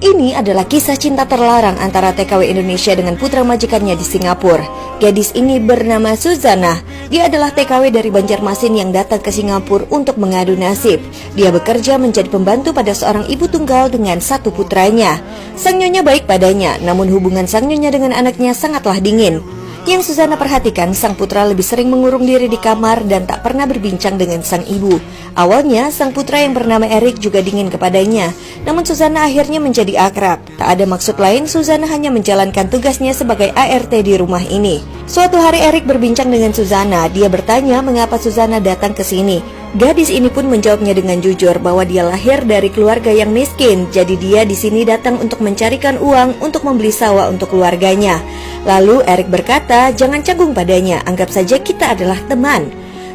Ini adalah kisah cinta terlarang antara TKW Indonesia dengan putra majikannya di Singapura. Gadis ini bernama Suzana. Dia adalah TKW dari Banjarmasin yang datang ke Singapura untuk mengadu nasib. Dia bekerja menjadi pembantu pada seorang ibu tunggal dengan satu putranya. Sang nyonya baik padanya, namun hubungan sang nyonya dengan anaknya sangatlah dingin. Yang Suzana perhatikan, sang putra lebih sering mengurung diri di kamar dan tak pernah berbincang dengan sang ibu. Awalnya, sang putra yang bernama Erik juga dingin kepadanya. Namun Suzana akhirnya menjadi akrab. Tak ada maksud lain, Suzana hanya menjalankan tugasnya sebagai ART di rumah ini. Suatu hari Erik berbincang dengan Suzana. Dia bertanya mengapa Suzana datang ke sini. Gadis ini pun menjawabnya dengan jujur bahwa dia lahir dari keluarga yang miskin. Jadi dia di sini datang untuk mencarikan uang untuk membeli sawah untuk keluarganya. Lalu Erik berkata, jangan canggung padanya, anggap saja kita adalah teman.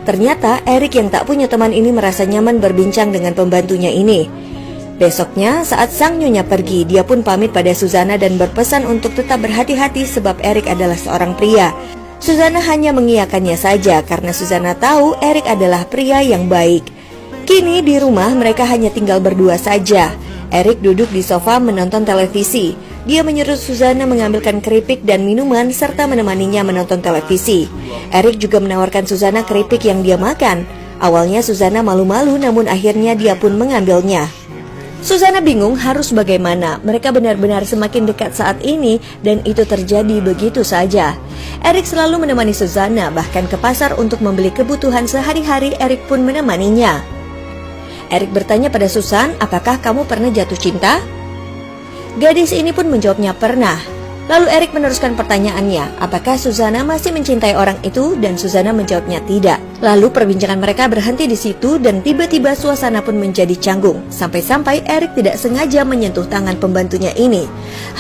Ternyata Erik yang tak punya teman ini merasa nyaman berbincang dengan pembantunya ini. Besoknya saat sang nyonya pergi, dia pun pamit pada Suzana dan berpesan untuk tetap berhati-hati sebab Erik adalah seorang pria. Suzana hanya mengiyakannya saja karena Suzana tahu Erik adalah pria yang baik. Kini di rumah mereka hanya tinggal berdua saja. Erik duduk di sofa menonton televisi. Dia menyuruh Suzana mengambilkan keripik dan minuman serta menemaninya menonton televisi. Erik juga menawarkan Suzana keripik yang dia makan. Awalnya Suzana malu-malu namun akhirnya dia pun mengambilnya. Suzana bingung harus bagaimana. Mereka benar-benar semakin dekat saat ini dan itu terjadi begitu saja. Erik selalu menemani Suzana, bahkan ke pasar untuk membeli kebutuhan sehari-hari. Erik pun menemaninya. Erik bertanya pada Susan, apakah kamu pernah jatuh cinta? Gadis ini pun menjawabnya pernah. Lalu Erik meneruskan pertanyaannya, apakah Suzana masih mencintai orang itu? Dan Suzana menjawabnya tidak. Lalu perbincangan mereka berhenti di situ dan tiba-tiba suasana pun menjadi canggung. Sampai-sampai Erik tidak sengaja menyentuh tangan pembantunya ini.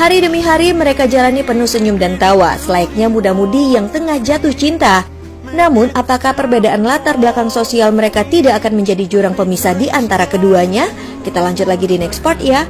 Hari demi hari mereka jalani penuh senyum dan tawa, selayaknya muda-mudi yang tengah jatuh cinta. Namun, apakah perbedaan latar belakang sosial mereka tidak akan menjadi jurang pemisah di antara keduanya? Kita lanjut lagi di next part ya.